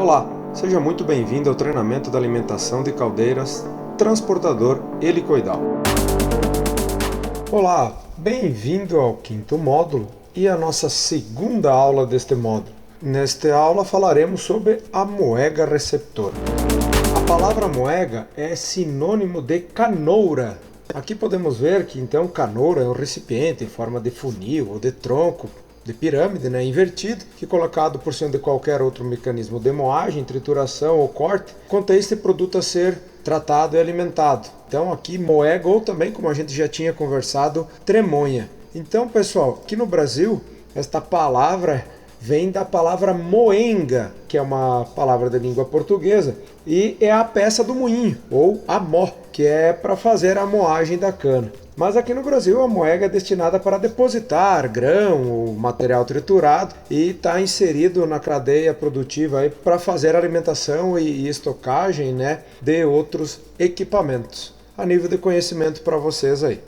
Olá, seja muito bem-vindo ao treinamento da alimentação de caldeiras transportador helicoidal. Olá, bem-vindo ao quinto módulo e à nossa segunda aula deste módulo. Nesta aula falaremos sobre a moega receptora. A palavra moega é sinônimo de canoura. Aqui podemos ver que então canoura é um recipiente em forma de funil ou de tronco, de pirâmide, invertido, que colocado por cima de qualquer outro mecanismo de moagem, trituração ou corte, contém este produto a ser tratado e alimentado. Então aqui moega ou também, como a gente já tinha conversado, tremonha. Então pessoal, aqui no Brasil, esta palavra vem da palavra moenga, que é uma palavra da língua portuguesa, e é a peça do moinho, ou a mó, que é para fazer a moagem da cana. Mas aqui no Brasil a moega é destinada para depositar grão ou material triturado e está inserido na cadeia produtiva para fazer alimentação e estocagem de outros equipamentos. A nível de conhecimento para vocês aí.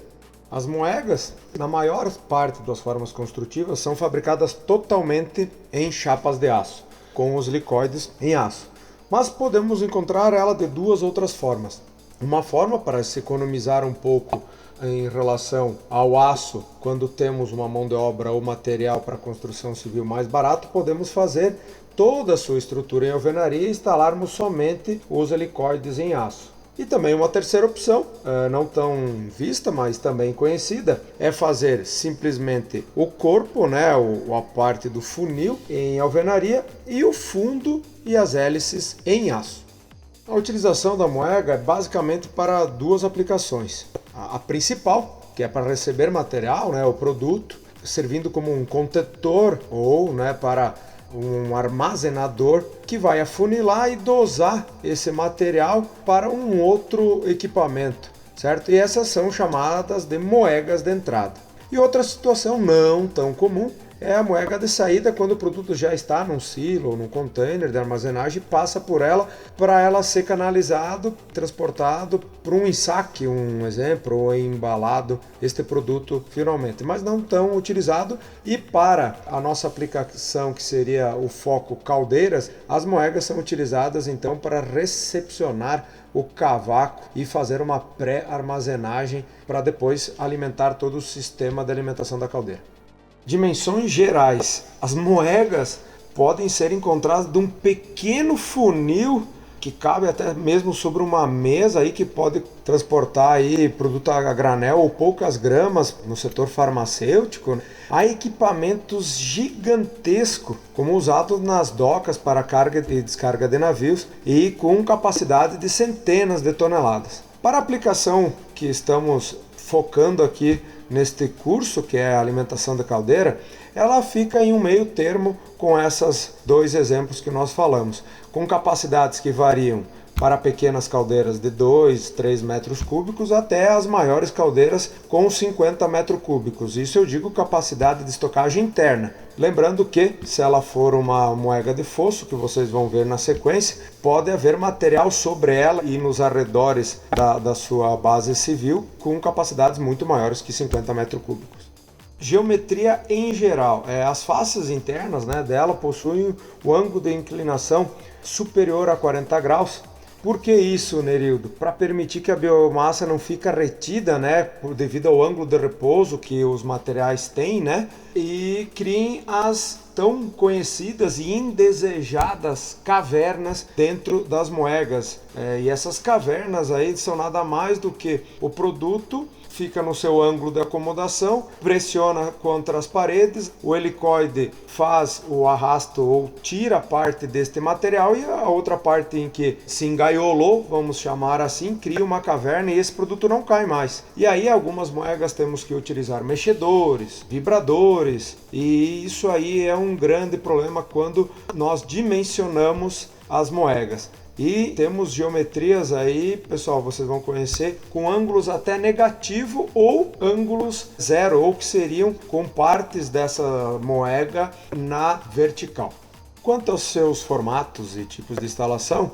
As moegas, na maior parte das formas construtivas, são fabricadas totalmente em chapas de aço, com os helicoides em aço. Mas podemos encontrar ela de duas outras formas. Uma forma para se economizar um pouco em relação ao aço, quando temos uma mão de obra ou material para construção civil mais barato, podemos fazer toda a sua estrutura em alvenaria e instalarmos somente os helicoides em aço. E também uma terceira opção, não tão vista, mas também conhecida, é fazer simplesmente o corpo, a parte do funil em alvenaria e o fundo e as hélices em aço. A utilização da moega é basicamente para duas aplicações. A principal, que é para receber material, o produto, servindo como um contentor ou para um armazenador que vai afunilar e dosar esse material para um outro equipamento, certo? E essas são chamadas de moegas de entrada. E outra situação não tão comum é a moega de saída, quando o produto já está num silo ou num container de armazenagem, passa por ela para ela ser canalizado, transportado para um ensaque, um exemplo, ou embalado este produto finalmente, mas não tão utilizado. E para a nossa aplicação, que seria o foco caldeiras, as moegas são utilizadas então para recepcionar o cavaco e fazer uma pré-armazenagem para depois alimentar todo o sistema de alimentação da caldeira. Dimensões gerais. As moegas podem ser encontradas de um pequeno funil que cabe até mesmo sobre uma mesa aí, que pode transportar aí produto a granel ou poucas gramas no setor farmacêutico, a equipamentos gigantescos, como usados nas docas para carga e descarga de navios e com capacidade de centenas de toneladas. Para a aplicação que estamos focando aqui neste curso, que é a alimentação da caldeira, ela fica em um meio termo com esses dois exemplos que nós falamos, com capacidades que variam para pequenas caldeiras de 2, 3 metros cúbicos até as maiores caldeiras com 50 metros cúbicos. Isso eu digo capacidade de estocagem interna. Lembrando que, se ela for uma moega de fosso, que vocês vão ver na sequência, pode haver material sobre ela e nos arredores da sua base civil com capacidades muito maiores que 50 metros cúbicos. Geometria em geral. As faces internas dela possuem o ângulo de inclinação superior a 40 graus. Por que isso, Nerildo? Para permitir que a biomassa não fique retida, devido ao ângulo de repouso que os materiais têm, e criem as tão conhecidas e indesejadas cavernas dentro das moegas. E essas cavernas aí são nada mais do que o produto fica no seu ângulo de acomodação, pressiona contra as paredes, o helicoide faz o arrasto ou tira parte deste material e a outra parte em que se engaiolou, vamos chamar assim, cria uma caverna e esse produto não cai mais. E aí algumas moegas temos que utilizar mexedores, vibradores, e isso aí é um grande problema quando nós dimensionamos as moegas. E temos geometrias aí, pessoal, vocês vão conhecer, com ângulos até negativo ou ângulos zero, ou que seriam com partes dessa moega na vertical. Quanto aos seus formatos e tipos de instalação,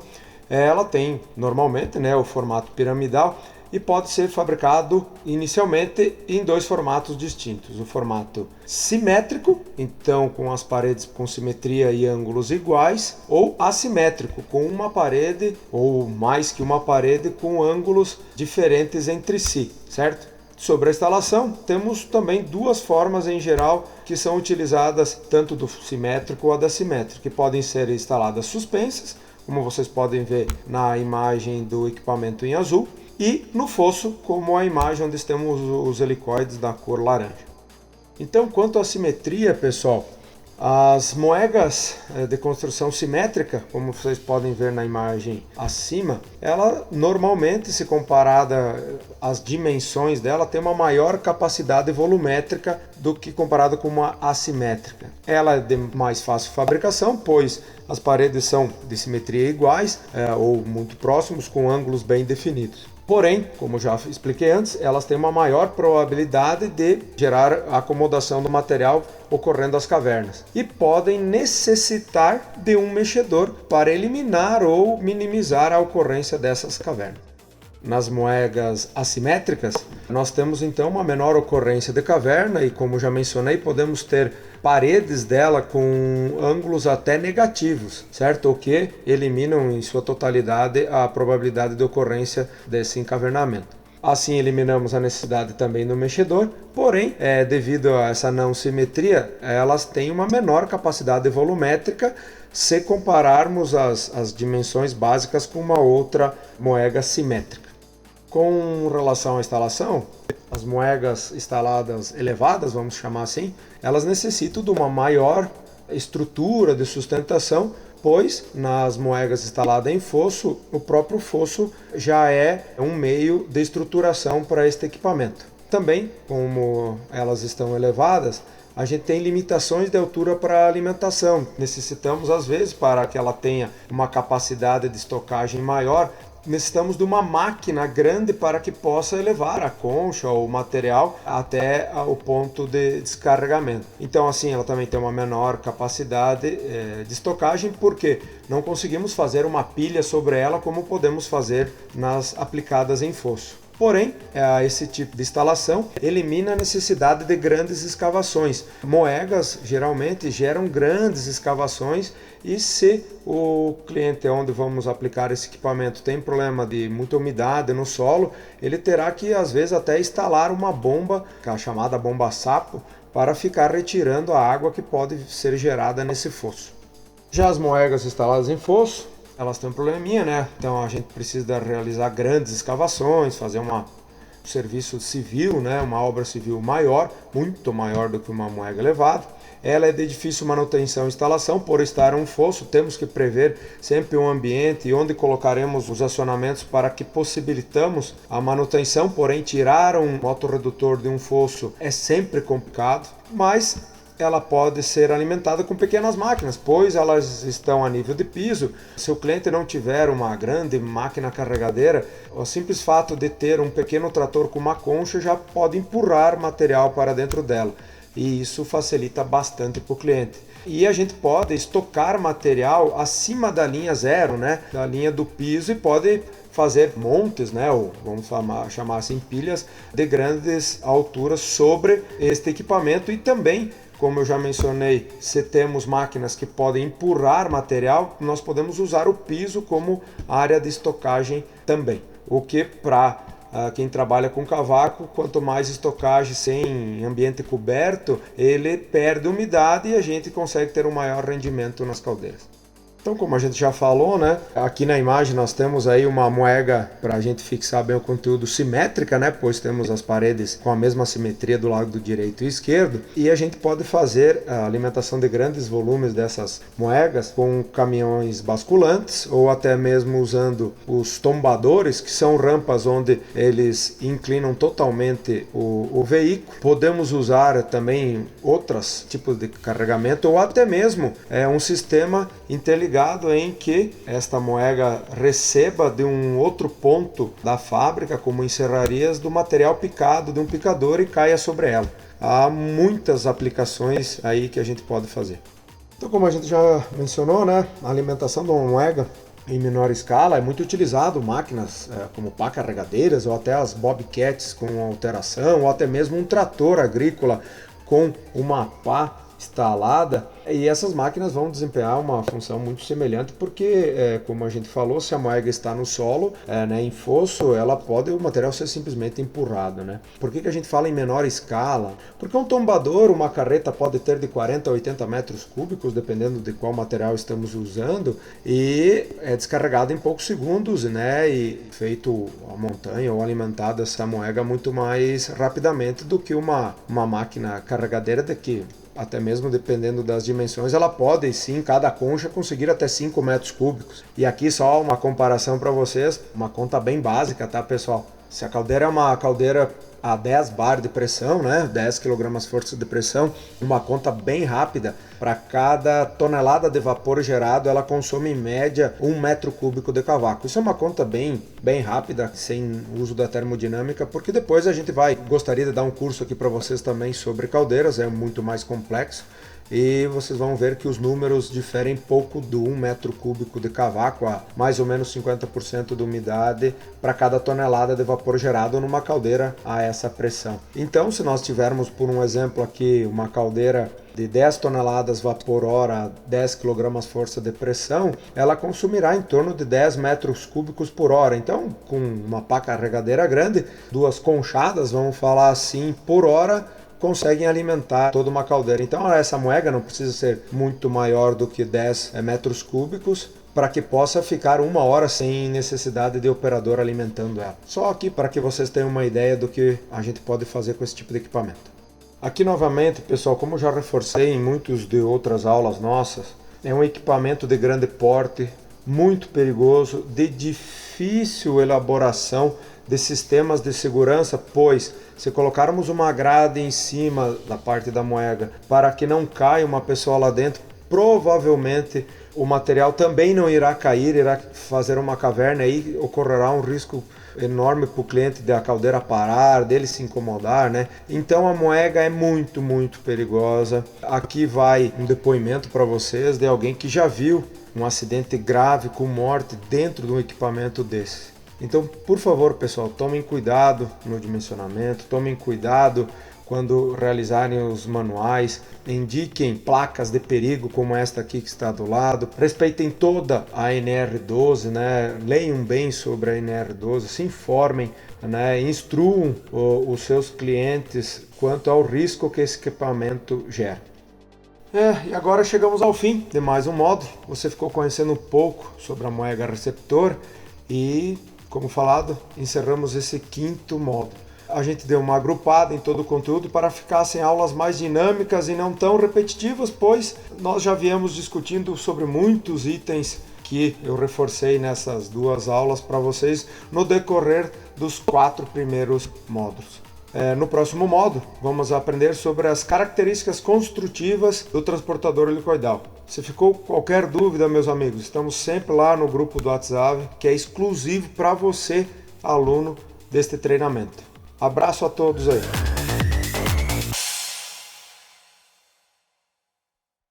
ela tem normalmente o formato piramidal, e pode ser fabricado inicialmente em dois formatos distintos. O formato simétrico, então com as paredes com simetria e ângulos iguais, ou assimétrico, com uma parede ou mais que uma parede com ângulos diferentes entre si, certo? Sobre a instalação, temos também duas formas em geral que são utilizadas tanto do simétrico ou da assimétrica, que podem ser instaladas suspensas, como vocês podem ver na imagem do equipamento em azul, e no fosso, como a imagem onde temos os helicoides da cor laranja. Então, quanto à simetria, pessoal, as moegas de construção simétrica, como vocês podem ver na imagem acima, ela normalmente, se comparada às dimensões dela, tem uma maior capacidade volumétrica do que comparada com uma assimétrica. Ela é de mais fácil fabricação, pois as paredes são de simetria iguais ou muito próximos, com ângulos bem definidos. Porém, como já expliquei antes, elas têm uma maior probabilidade de gerar acomodação do material ocorrendo nas cavernas e podem necessitar de um mexedor para eliminar ou minimizar a ocorrência dessas cavernas. Nas moegas assimétricas, nós temos então uma menor ocorrência de caverna e, como já mencionei, podemos ter paredes dela com ângulos até negativos, certo? O que eliminam em sua totalidade a probabilidade de ocorrência desse encavernamento. Assim eliminamos a necessidade também do mexedor, porém, devido a essa não simetria, elas têm uma menor capacidade volumétrica se compararmos as dimensões básicas com uma outra moega simétrica. Com relação à instalação, as moegas instaladas elevadas, vamos chamar assim, elas necessitam de uma maior estrutura de sustentação, pois nas moegas instaladas em fosso, o próprio fosso já é um meio de estruturação para este equipamento. Também, como elas estão elevadas, a gente tem limitações de altura para alimentação. Necessitamos, às vezes, para que ela tenha uma capacidade de estocagem maior, necessitamos de uma máquina grande para que possa elevar a concha ou o material até o ponto de descarregamento. Então, assim, ela também tem uma menor capacidade de estocagem, porque não conseguimos fazer uma pilha sobre ela como podemos fazer nas aplicadas em fosso. Porém, esse tipo de instalação elimina a necessidade de grandes escavações. Moegas geralmente geram grandes escavações e se o cliente onde vamos aplicar esse equipamento tem problema de muita umidade no solo, ele terá que às vezes até instalar uma bomba, que é a chamada bomba sapo, para ficar retirando a água que pode ser gerada nesse fosso. Já as moegas instaladas em fosso, elas têm um probleminha, né? Então a gente precisa realizar grandes escavações, fazer um serviço civil, né? Uma obra civil maior, muito maior do que uma moega elevada. Ela é de difícil manutenção e instalação, por estar um fosso, temos que prever sempre um ambiente onde colocaremos os acionamentos para que possibilitamos a manutenção, porém tirar um motorredutor de um fosso é sempre complicado, mas ela pode ser alimentada com pequenas máquinas, pois elas estão a nível de piso. Se o cliente não tiver uma grande máquina carregadeira, o simples fato de ter um pequeno trator com uma concha já pode empurrar material para dentro dela. E isso facilita bastante para o cliente. E a gente pode estocar material acima da linha zero, né? Da linha do piso, e pode fazer montes, né? Ou vamos chamar assim, pilhas de grandes alturas sobre este equipamento. E também, como eu já mencionei, se temos máquinas que podem empurrar material, nós podemos usar o piso como área de estocagem também. O que para quem trabalha com cavaco, quanto mais estocagem sem ambiente coberto, ele perde umidade e a gente consegue ter um maior rendimento nas caldeiras. Então, como a gente já falou, né? Aqui na imagem nós temos aí uma moega para a gente fixar bem o conteúdo simétrica, né? Pois temos as paredes com a mesma simetria do lado direito e esquerdo. E a gente pode fazer a alimentação de grandes volumes dessas moegas com caminhões basculantes ou até mesmo usando os tombadores, que são rampas onde eles inclinam totalmente o veículo. Podemos usar também outros tipos de carregamento ou até mesmo um sistema interligado em que esta moega receba de um outro ponto da fábrica, como em serrarias, do material picado de um picador e caia sobre ela. Há muitas aplicações aí que a gente pode fazer. Então, como a gente já mencionou, né, a alimentação de uma moega em menor escala, é muito utilizado máquinas como pá carregadeiras ou até as bobcats com alteração ou até mesmo um trator agrícola com uma pá instalada, e essas máquinas vão desempenhar uma função muito semelhante porque, como a gente falou, se a moega está no solo, em fosso, o material ser simplesmente empurrado, né? Por que a gente fala em menor escala? Porque um tombador, uma carreta pode ter de 40 a 80 metros cúbicos, dependendo de qual material estamos usando, e é descarregado em poucos segundos, né? E feito a montanha ou alimentado essa moega muito mais rapidamente do que uma máquina carregadeira daqui. Até mesmo dependendo das dimensões, ela pode sim, cada concha, conseguir até 5 metros cúbicos. E aqui só uma comparação para vocês, uma conta bem básica, tá, pessoal? Se a caldeira é uma caldeira a 10 bar de pressão, né, 10 kg força de pressão, uma conta bem rápida, para cada tonelada de vapor gerado, ela consome em média 1 metro cúbico de cavaco. Isso é uma conta bem rápida, sem uso da termodinâmica, porque depois a gente gostaria de dar um curso aqui para vocês também sobre caldeiras, é muito mais complexo. E vocês vão ver que os números diferem pouco do 1 metro cúbico de cavaco, a mais ou menos 50% de umidade para cada tonelada de vapor gerado numa caldeira a essa pressão. Então, se nós tivermos, por um exemplo aqui, uma caldeira de 10 toneladas vapor hora, 10 kg força de pressão, ela consumirá em torno de 10 metros cúbicos por hora. Então, com uma pá carregadeira grande, 2 conchadas, vamos falar assim, por hora, conseguem alimentar toda uma caldeira. Então essa moega não precisa ser muito maior do que 10 metros cúbicos para que possa ficar 1 hora sem necessidade de operador alimentando ela. Só aqui para que vocês tenham uma ideia do que a gente pode fazer com esse tipo de equipamento. Aqui novamente, pessoal, como já reforcei em muitas de outras aulas nossas, é um equipamento de grande porte, muito perigoso, de difícil elaboração de sistemas de segurança, pois se colocarmos uma grade em cima da parte da moega para que não caia uma pessoa lá dentro, provavelmente o material também não irá cair, irá fazer uma caverna e ocorrerá um risco enorme para o cliente da caldeira parar, dele se incomodar, né? Então a moega é muito perigosa. Aqui vai um depoimento para vocês de alguém que já viu um acidente grave com morte dentro de um equipamento desse. Então, por favor, pessoal, tomem cuidado no dimensionamento, tomem cuidado quando realizarem os manuais, indiquem placas de perigo como esta aqui que está do lado, respeitem toda a NR12, né? Leiam bem sobre a NR12, se informem, né? Instruam os seus clientes quanto ao risco que esse equipamento gera. E agora chegamos ao fim de mais um módulo. Você ficou conhecendo um pouco sobre a moega receptor e, como falado, encerramos esse 5º módulo. A gente deu uma agrupada em todo o conteúdo para ficassem aulas mais dinâmicas e não tão repetitivas, pois nós já viemos discutindo sobre muitos itens que eu reforcei nessas 2 aulas para vocês no decorrer dos 4 primeiros módulos. No próximo módulo, vamos aprender sobre as características construtivas do transportador helicoidal. Se ficou qualquer dúvida, meus amigos, estamos sempre lá no grupo do WhatsApp, que é exclusivo para você, aluno deste treinamento. Abraço a todos aí.